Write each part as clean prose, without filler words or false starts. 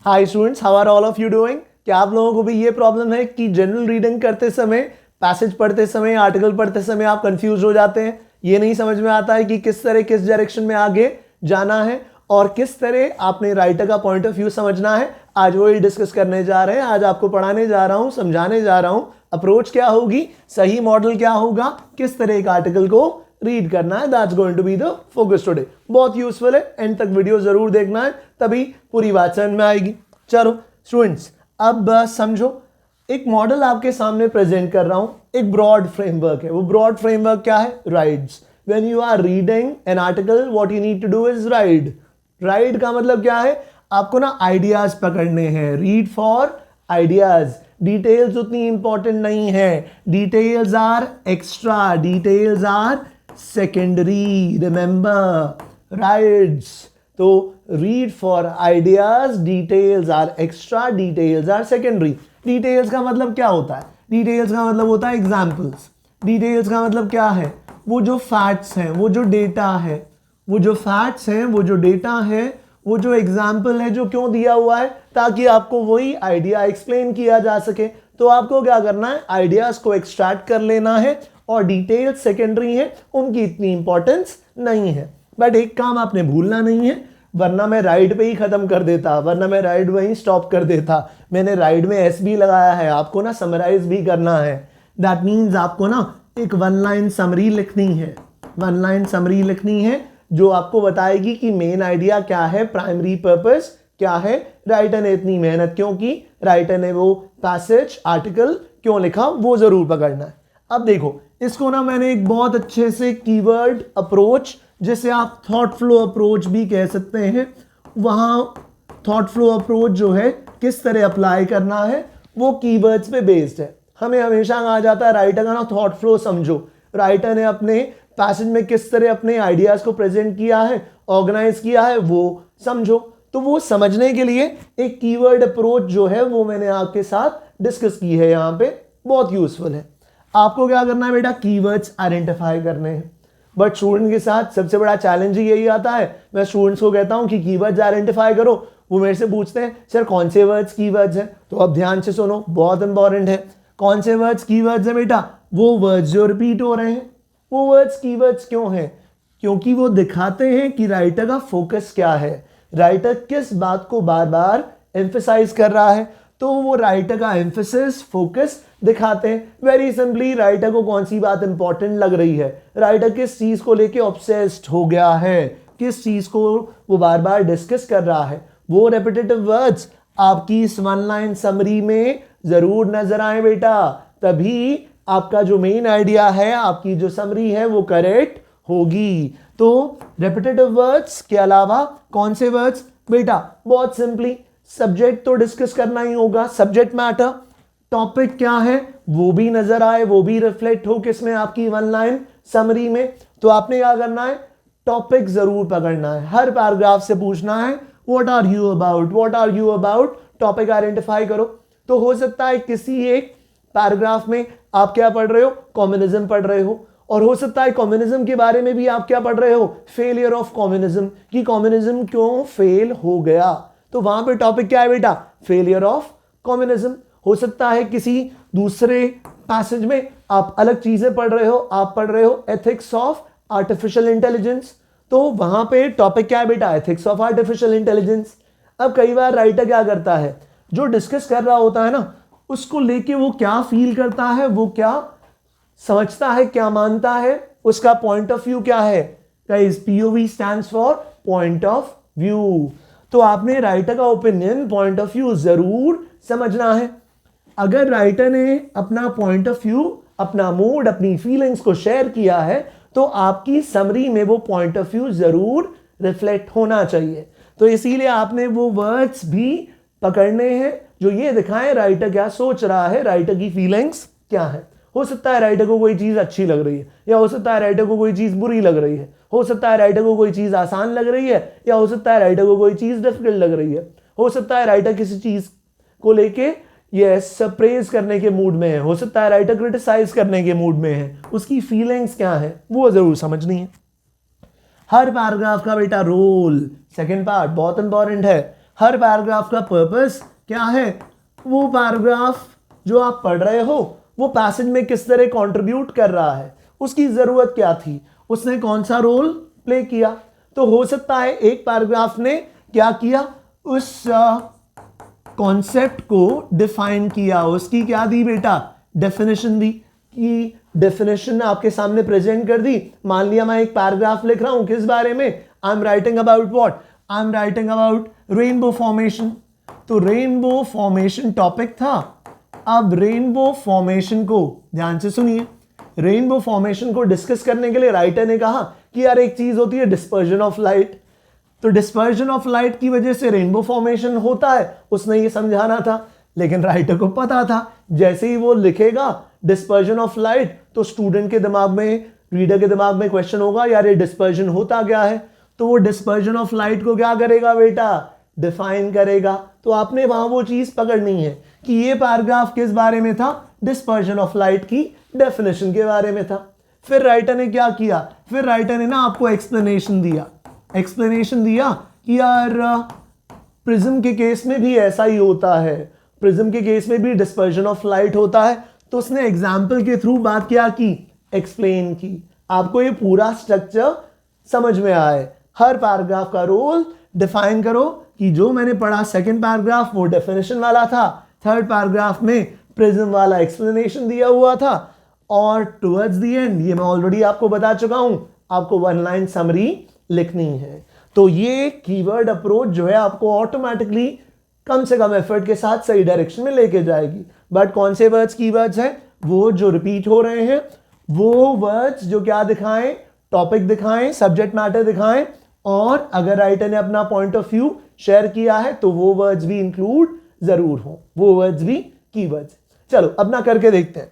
Hi students, how are all of you doing? क्या आप लोगों को भी ये प्रॉब्लम है कि जनरल रीडिंग करते समय, पैसेज पढ़ते समय, आर्टिकल पढ़ते समय आप कंफ्यूज हो जाते हैं? ये नहीं समझ में आता है कि किस तरह किस डायरेक्शन में आगे जाना है और किस तरह आपने राइटर का पॉइंट ऑफ व्यू समझना है। आज वही डिस्कस करने जा रहे हैं। आज आपको पढ़ाने जा रहा हूं, समझाने जा रहा हूं अप्रोच क्या होगी, सही मॉडल क्या होगा, किस तरह एक आर्टिकल को रीड करना है। That's going to be the focus today. बहुत यूजफुल है, एंड तक वीडियो जरूर देखना है, तभी पूरी बात समझ में आएगी। चलो स्टूडेंट्स, अब समझो, एक मॉडल आपके सामने प्रेजेंट कर रहा हूं, एक ब्रॉड फ्रेमवर्क है। वो ब्रॉड फ्रेमवर्क क्या है? Rides. When you are reading an article, what you need to do is ride. Ride का मतलब क्या है? आपको ना आइडियाज पकड़ने हैं। Read for ideas. डिटेल्स उतनी इंपॉर्टेंट नहीं है, details are extra, details are secondary. Remember, rides. तो read for ideas, details are extra, details are secondary. Details का मतलब क्या होता है? डिटेल्स का मतलब होता है एग्जाम्पल्स। डिटेल्स का मतलब क्या है? वो जो फैक्ट्स हैं, वो जो डेटा है, वो जो फैक्ट्स हैं, वो जो डेटा है, वो जो एग्जाम्पल है, जो क्यों दिया हुआ है, ताकि आपको वही आइडिया एक्सप्लेन किया जा सके। तो आपको क्या करना है? आइडियाज को एक्सट्रैक्ट कर लेना है, और डिटेल्स सेकेंडरी है, उनकी इतनी इंपॉर्टेंस नहीं है। बट एक काम आपने भूलना नहीं है, वरना मैं राइड पे ही खत्म कर देता, वरना मैं राइड वहीं स्टॉप कर देता। मैंने राइड में एस भी लगाया है, आपको ना समराइज भी करना है। दैट मीन्स आपको ना एक वन लाइन समरी लिखनी है। वन लाइन समरी लिखनी है जो आपको बताएगी कि मेन आइडिया क्या है, प्राइमरी पर्पस क्या है, राइटर ने इतनी मेहनत क्यों की, राइटर ने वो पैसेज आर्टिकल क्यों लिखा, वो जरूर पकड़ना है। अब देखो, इसको ना मैंने एक बहुत अच्छे से कीवर्ड अप्रोच, जिसे आप थॉट फ्लो अप्रोच भी कह सकते हैं, वहां थॉट फ्लो अप्रोच जो है किस तरह अप्लाई करना है, वो कीवर्ड्स पे बेस्ड है। हमें हमेशा कहा जाता है राइटर का ना थॉट फ्लो समझो। राइटर ने अपने पैसेज में किस तरह अपने आइडियाज को प्रेजेंट किया है, ऑर्गेनाइज किया है, वो समझो। तो वो समझने के लिए एक कीवर्ड अप्रोच जो है वो मैंने आपके साथ डिस्कस की है, यहाँ पे बहुत यूजफुल है। आपको क्या करना है बेटा? कीवर्ड्स आइडेंटिफाई करने हैं। बट स्टूडेंट के साथ सबसे बड़ा चैलेंज ही यही आता है। मैं स्टूडेंट्स को कहता हूं कि कीवर्ड्स आइडेंटिफाई करो, वो मेरे से पूछते हैं सर कौन से वर्ड्स कीवर्ड्स हैं। तो अब ध्यान से सुनो, बहुत इंपॉर्टेंट है। कौन से वर्ड्स कीवर्ड्स हैं बेटा? वो वर्ड्स जो रिपीट हो रहे हैं। वो वर्ड्स कीवर्ड्स क्यों हैं? क्योंकि वो दिखाते हैं कि राइटर का फोकस क्या है, राइटर किस बात को बार बार एम्फेसाइज कर रहा है। तो वो राइटर का एम्फेसिस, फोकस दिखाते हैं। वेरी सिंपली, राइटर को कौन सी बात इंपॉर्टेंट लग रही है, राइटर किस चीज को लेके ऑब्सेस्ड हो गया है, किस चीज को वो बार बार डिस्कस कर रहा है, वो रेपिटेटिव वर्ड्स आपकी इस वन लाइन समरी में जरूर नजर आए बेटा। तभी आपका जो मेन आइडिया है, आपकी जो समरी है, वो करेक्ट होगी। तो रेपिटेटिव वर्ड्स के अलावा कौन से वर्ड्स बेटा? बहुत सिंपली, सब्जेक्ट तो डिस्कस करना ही होगा, सब्जेक्ट मैटर। टॉपिक क्या है वो भी नजर आए, वो भी रिफ्लेक्ट हो किसमें? आपकी वन लाइन समरी में। तो आपने क्या करना है? टॉपिक जरूर पकड़ना है। हर पैराग्राफ से पूछना है what are you about, what are you about. Topic identify करो। तो हो सकता है किसी एक पैराग्राफ में आप क्या पढ़ रहे हो? कम्युनिज्म पढ़ रहे हो, और हो सकता है कम्युनिज्म के बारे में भी आप क्या पढ़ रहे हो? फेलियर ऑफ कम्युनिज्म, कि कम्युनिज्म क्यों फेल हो गया। तो वहां पे टॉपिक क्या है बेटा? Failure of communism. हो सकता है किसी दूसरे पैसेज में आप अलग चीजें पढ़ रहे हो, आप पढ़ रहे हो एथिक्स ऑफ आर्टिफिशियल इंटेलिजेंस। तो वहां पे टॉपिक क्या है बेटा? Ethics of artificial intelligence. अब कई बार राइटर क्या करता है, जो डिस्कस कर रहा होता है ना, उसको लेके वो क्या फील करता है, वो क्या समझता है, क्या मानता है, उसका पॉइंट ऑफ व्यू क्या है। Guys, POV stands for point of view. तो आपने राइटर का ओपिनियन, पॉइंट ऑफ व्यू जरूर समझना है। अगर राइटर ने अपना पॉइंट ऑफ व्यू, अपना मूड, अपनी फीलिंग्स को शेयर किया है, तो आपकी समरी में वो पॉइंट ऑफ व्यू जरूर रिफ्लेक्ट होना चाहिए। तो इसीलिए आपने वो वर्ड्स भी पकड़ने हैं जो ये दिखाएं राइटर क्या सोच रहा है, राइटर की फीलिंग्स क्या है। हो सकता है राइटर को कोई चीज अच्छी लग रही है, या हो सकता है राइटर को कोई चीज बुरी लग रही है, हो सकता है राइटर को कोई चीज आसान लग रही है, या हो सकता है राइटर को कोई चीज डिफिकल्ट लग रही है। हो सकता है राइटर किसी चीज को लेके यस प्रेज करने के मूड में है, हो सकता है राइटर क्रिटिसाइज करने के मूड में है। उसकी फीलिंग्स क्या है वो जरूर समझनी है। हर पैराग्राफ का बेटा रोल, सेकंड पार्ट बहुत इंपॉर्टेंट है। हर पैराग्राफ का पर्पस क्या है, वो पैराग्राफ जो आप पढ़ रहे हो वो पैसेज में किस तरह कंट्रीब्यूट कर रहा है, उसकी जरूरत क्या थी, उसने कौन सा रोल प्ले किया। तो हो सकता है एक पैराग्राफ ने क्या किया, उस कॉन्सेप्ट को डिफाइन किया, उसकी क्या दी बेटा, डेफिनेशन दी, कि डेफिनेशन आपके सामने प्रेजेंट कर दी। मान लिया मैं एक पैराग्राफ लिख रहा हूं किस बारे में, I am writing about what, I am writing about rainbow formation. तो रेनबो फॉर्मेशन टॉपिक था। अब रेनबो फॉर्मेशन को ध्यान से सुनिए, रेनबो फॉर्मेशन को डिस्कस करने के लिए राइटर ने कहा कि यार एक चीज होती है डिस्पर्जन ऑफ लाइट, तो डिस्पर्जन ऑफ लाइट की वजह से रेनबो फॉर्मेशन होता है, उसने ये समझाना था। लेकिन राइटर को पता था जैसे ही वो लिखेगा डिस्पर्जन ऑफ लाइट तो स्टूडेंट के दिमाग में, रीडर के दिमाग में क्वेश्चन होगा यार ये डिस्पर्जन होता क्या है। तो वो डिस्पर्जन ऑफ लाइट को क्या करेगा बेटा, डिफाइन करेगा। तो आपने वहां वो चीज पकड़नी है कि ये पैराग्राफ किस बारे में था, डिस्पर्जन ऑफ लाइट की डेफिनेशन के बारे में था। फिर राइटर ने क्या किया, फिर राइटर ने ना आपको एक्सप्लेनेशन दिया, एक्सप्लेनेशन दिया कि यार प्रिज्म के केस में भी ऐसा ही होता है, प्रिज्म के केस में भी डिस्पर्जन ऑफ लाइट होता है। तो उसने एग्जाम्पल के थ्रू बात क्या की, एक्सप्लेन की। आपको ये पूरा स्ट्रक्चर समझ में आए। हर पैराग्राफ का रोल डिफाइन करो कि जो मैंने पढ़ा सेकंड पैराग्राफ वो डेफिनेशन वाला था, थर्ड पैराग्राफ में प्रिज्म वाला एक्सप्लेनेशन दिया हुआ था, और टुवर्ड्स द एंड ये मैं ऑलरेडी आपको बता चुका हूं, आपको वन लाइन समरी लिखनी है। तो ये कीवर्ड अप्रोच जो है आपको ऑटोमेटिकली कम से कम एफर्ट के साथ सही डायरेक्शन में लेके जाएगी। बट कौन से वर्ड्स कीवर्ड्स हैं, वो जो रिपीट हो रहे हैं, वो वर्ड्स जो क्या दिखाएं, टॉपिक दिखाएं, सब्जेक्ट मैटर दिखाएं, और अगर राइटर ने अपना पॉइंट ऑफ व्यू शेयर किया है तो वो वर्ड्स भी इंक्लूड जरूर हो, वो वर्ड्स भी कीवर्ड्स। चलो अपना करके देखते हैं,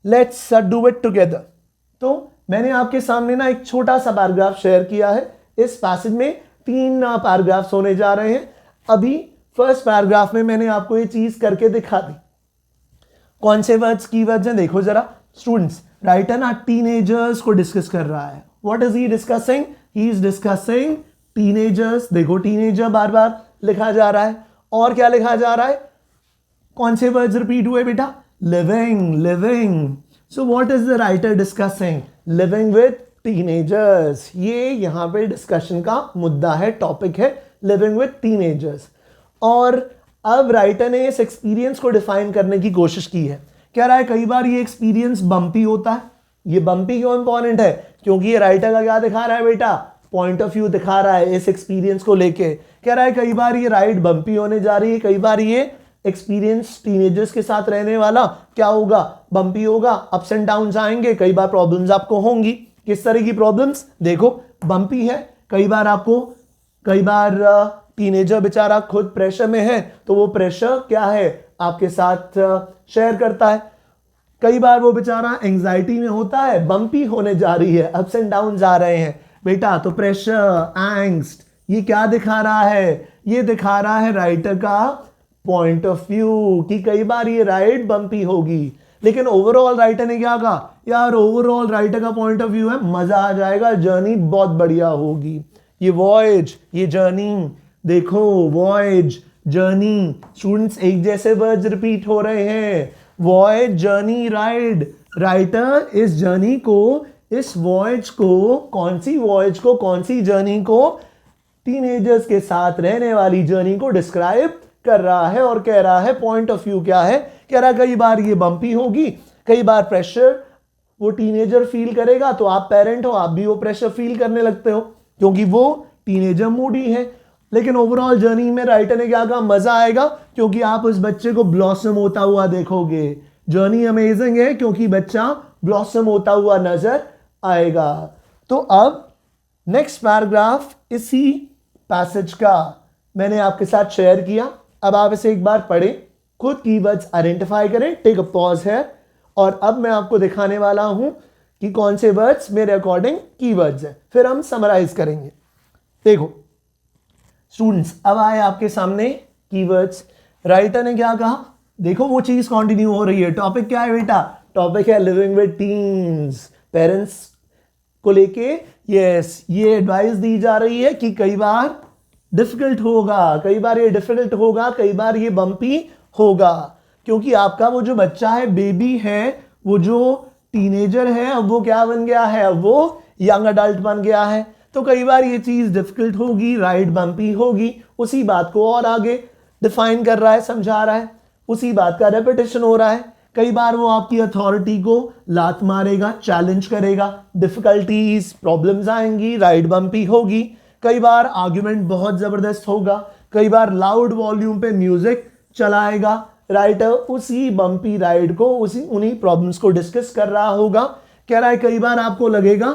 लेट्स डू इट टुगेदर। तो मैंने आपके सामने ना एक छोटा सा पैराग्राफ शेयर किया है। इस पैसेज में 3 पैराग्राफ्स होने जा रहे हैं। अभी फर्स्ट पैराग्राफ में मैंने आपको ये चीज करके दिखा दी। कौन से वर्ड्स कीवर्ड्स हैं देखो जरा स्टूडेंट्स। राइटर ना टीनेजर्स को डिस्कस कर रहा है। What is he discussing, he is discussing teenagers. देखो टीनेजर बार बार लिखा जा रहा है, और क्या लिखा जा रहा है, कौन से वर्ड्स रिपीट हुए बेटा, living, living. So what is the writer discussing, living with teenagers. ये यहां पे डिस्कशन का मुद्दा है, टॉपिक है, लिविंग विद टीनेजर्स। और अब राइटर ने इस एक्सपीरियंस को डिफाइन करने की कोशिश की है। कह रहा है कई बार ये एक्सपीरियंस बम्पी होता है। ये बम्पी क्यों इंपॉर्टेंट है, क्योंकि ये राइटर का क्या दिखा रहा है बेटा, पॉइंट ऑफ व्यू दिखा रहा है इस एक्सपीरियंस को लेके। कह रहा है कई बार ये राइड बम्पी होने जा रही है, कई बार ये एक्सपीरियंस टीनेजर्स के साथ रहने वाला क्या होगा, बम्पी होगा, अप्स एंड डाउन्स आएंगे, कई बार प्रॉब्लम्स आपको होंगी। किस तरह की प्रॉब्लम्स, देखो बम्पी है, कई बार टीनेजर बेचारा खुद प्रेशर में है तो वो प्रेशर क्या है आपके साथ शेयर करता है। कई बार वो बेचारा एंजाइटी में होता है, बम्पी होने जा रही है, अप्स एंड डाउन्स आ रहे हैं बेटा। तो प्रेशर, एंग्स्ट, ये क्या दिखा रहा है, ये दिखा रहा है राइटर का पॉइंट ऑफ व्यू कि कई बार ये राइड बम्पी होगी। लेकिन ओवरऑल राइटर ने क्या कहा, यार ओवरऑल राइटर का पॉइंट ऑफ व्यू है मजा आ जाएगा, जर्नी बहुत बढ़िया होगी। ये वॉयज, ये जर्नी, देखो वॉयज, जर्नी, स्टूडेंट्स एक जैसे वर्ड्स रिपीट हो रहे हैं, वॉयज, जर्नी, राइड। राइटर इस जर्नी को, इस वॉयज को, कौन सी वॉयज को, कौन सी जर्नी को, टीनेजर्स के साथ रहने वाली जर्नी को डिस्क्राइब कर रहा है और कह रहा है पॉइंट ऑफ व्यू क्या है। कह रहा है कई बार ये बम्पी होगी, कई बार प्रेशर वो टीनेजर फील करेगा, तो आप पेरेंट हो, आप भी वो प्रेशर फील करने लगते हो क्योंकि वो टीनेजर मूडी है। लेकिन ओवरऑल जर्नी में राइटर ने क्या कहा, मजा आएगा क्योंकि आप उस बच्चे को ब्लॉसम होता हुआ देखोगे। जर्नी अमेजिंग है क्योंकि बच्चा ब्लॉसम होता हुआ नजर आएगा। तो अब नेक्स्ट पैराग्राफ इसी पैसेज का मैंने आपके साथ शेयर किया। अब आप इसे एक बार पढ़ें, खुद कीवर्ड्स आइडेंटिफाई करें, टेक अ पॉज है, और अब मैं आपको दिखाने वाला हूं कि कौन से वर्ड्स मेरे अकॉर्डिंग कीवर्ड्स हैं, फिर हम समराइज करेंगे। देखो स्टूडेंट्स, अब आए आपके सामने कीवर्ड्स। राइटर ने क्या कहा, देखो वो चीज कंटिन्यू हो रही है। टॉपिक क्या है बेटा, टॉपिक है लिविंग विद टीन्स। पेरेंट्स को लेके यस ये एडवाइस दी जा रही है कि कई बार डिफिकल्ट होगा, कई बार ये डिफिकल्ट होगा, कई बार ये बम्पी होगा, क्योंकि आपका वो जो बच्चा है, बेबी है, वो जो टीनेजर है, अब वो क्या बन गया है, अब वो यंग अडल्ट बन गया है। तो कई बार ये चीज डिफिकल्ट होगी, राइट बम्पी होगी। उसी बात को और आगे डिफाइन कर रहा है, समझा रहा है, उसी बात का रेपिटेशन हो रहा है। कई बार वो आपकी अथॉरिटी को लात मारेगा, चैलेंज करेगा, डिफिकल्टीज प्रॉब्लम्स आएंगी, राइट बम्पी होगी। कई बार आर्ग्यूमेंट बहुत जबरदस्त होगा, कई बार लाउड वॉल्यूम पे म्यूजिक चलाएगा, राइटर उसी बम्पी राइड को, उन्हीं प्रॉब्लम्स को डिस्कस कर रहा होगा। कह रहा है कई बार आपको लगेगा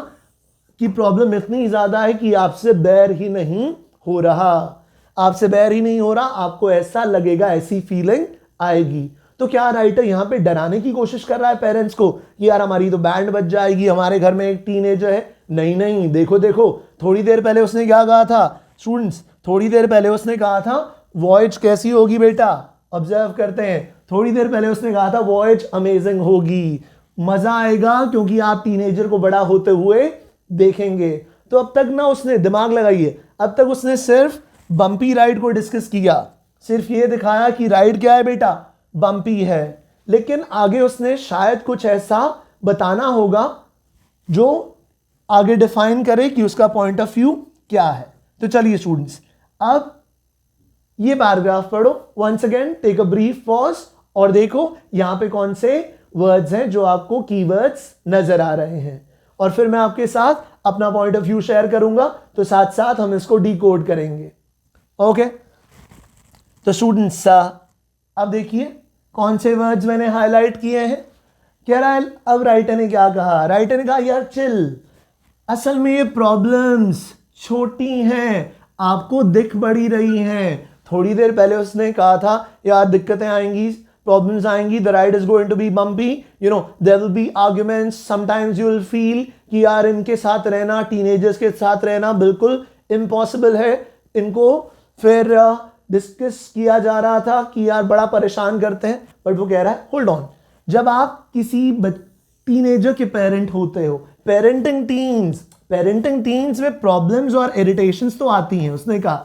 कि प्रॉब्लम इतनी ज्यादा है कि आपसे बेर ही नहीं हो रहा, आपसे बेर ही नहीं हो रहा, आपको ऐसा लगेगा, ऐसी फीलिंग आएगी। तो क्या राइटर यहां पे डराने की कोशिश कर रहा है पेरेंट्स को कि यार हमारी तो बैंड बज जाएगी, हमारे घर में एक टीनेजर है? नहीं नहीं, देखो देखो, थोड़ी देर पहले उसने क्या कहा था स्टूडेंट्स, थोड़ी देर पहले उसने कहा था वॉयज कैसी होगी बेटा, ऑब्जर्व करते हैं। थोड़ी देर पहले उसने कहा था वॉयज अमेजिंग होगी, मजा आएगा, क्योंकि आप टीनेजर को बड़ा होते हुए देखेंगे। तो अब तक ना उसने दिमाग लगाइए, अब तक उसने सिर्फ बम्पी राइड को डिस्कस किया, सिर्फ ये दिखाया कि राइड क्या है बेटा, बम्पी है, लेकिन आगे उसने शायद कुछ ऐसा बताना होगा जो आगे डिफाइन करे कि उसका पॉइंट ऑफ व्यू क्या है। तो चलिए स्टूडेंट्स, अब ये पैराग्राफ पढ़ो, once again take a brief pause और देखो यहां पे कौन से वर्ड्स हैं जो आपको कीवर्ड्स नजर आ रहे हैं, और फिर मैं आपके साथ अपना पॉइंट ऑफ व्यू शेयर करूंगा, तो साथ साथ हम इसको डिकोड करेंगे। ओके, तो स्टूडेंट्स अब देखिए कौन से वर्ड्स मैंने हाईलाइट किए हैं। कह रहा है, अब राइटर ने क्या कहा, राइटर ने कहा यार चिल, असल में ये प्रॉब्लम्स छोटी हैं, आपको दिख बड़ी रही हैं। थोड़ी देर पहले उसने कहा था यार दिक्कतें आएंगी, प्रॉब्लम्स आएंगी, the ride is going to be bumpy, you know there will be arguments, sometimes you will feel कि यार इनके साथ रहना, टीनेजर्स के साथ रहना बिल्कुल इम्पॉसिबल है। इनको फिर डिस्कस किया जा रहा था कि यार बड़ा परेशान करते हैं, बट वो कह रहा है होल्ड ऑन, जब आप किसी टीनेजर के पेरेंट होते हो, पेरेंटिंग टीन्स में प्रॉब्लम्स और इरिटेशंस तो आती हैं, उसने कहा।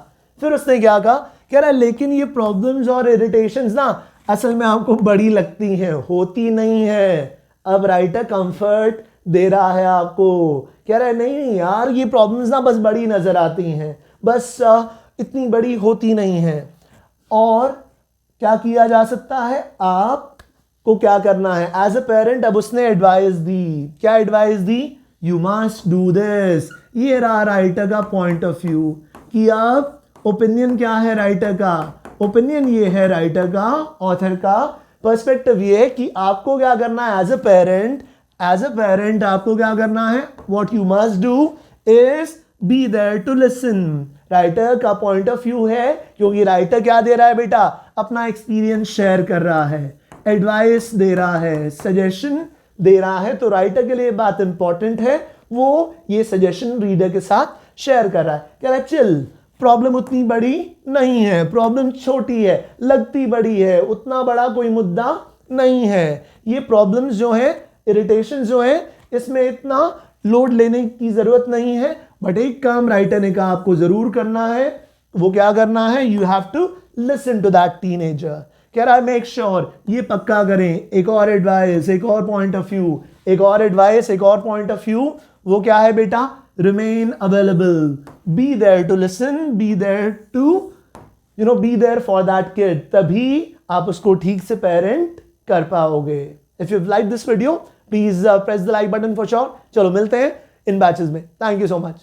फिर उसने क्या कहा, कह रहा है लेकिन ये प्रॉब्लम्स और इरिटेशंस ना असल में आपको बड़ी लगती हैं, होती नहीं है। अब राइटर कंफर्ट दे रहा है आपको, कह रहा है नहीं यार ये प्रॉब्लम्स ना बस बड़ी नजर आती हैं, बस इतनी बड़ी होती नहीं है। और क्या किया जा सकता है, आपको क्या करना है एज अ पेरेंट। अब उसने एडवाइस दी, क्या advice the, you must do this. ये रहा राइटर का पॉइंट ऑफ व्यू कि अब ओपिनियन क्या है राइटर का, ओपिनियन ये है राइटर का, ऑथर का पर्सपेक्टिव ये है कि आपको क्या करना है एज अ पेरेंट आपको क्या करना है, what you must do is be there to listen. Writer का पॉइंट ऑफ व्यू है, क्योंकि राइटर क्या दे रहा है बेटा, अपना एक्सपीरियंस शेयर कर रहा है, एडवाइस दे रहा है, सजेशन दे रहा है। तो राइटर के लिए बात इंपॉर्टेंट है, वो ये सजेशन रीडर के साथ शेयर कर रहा है। कह रहा है चिल, प्रॉब्लम उतनी बड़ी नहीं है, प्रॉब्लम छोटी है, लगती बड़ी है, उतना बड़ा कोई मुद्दा नहीं है। ये प्रॉब्लम्स जो है, इरिटेशन जो है, इसमें इतना लोड लेने की जरूरत नहीं है। बट एक काम राइटर ने कहा आपको जरूर करना है, वो क्या करना है, you have to listen to that teenager. कह रहा है मेक श्योर, ये पक्का करें। एक और एडवाइस, एक और पॉइंट ऑफ व्यू, एक और एडवाइस, एक और पॉइंट ऑफ व्यू, वो क्या है बेटा, remain available, be there to listen, be there to be there for that kid. तभी आप उसको ठीक से पेरेंट कर पाओगे। If you like this video please press the like button for sure. चलो मिलते हैं इन बैचेस में। Thank you so much.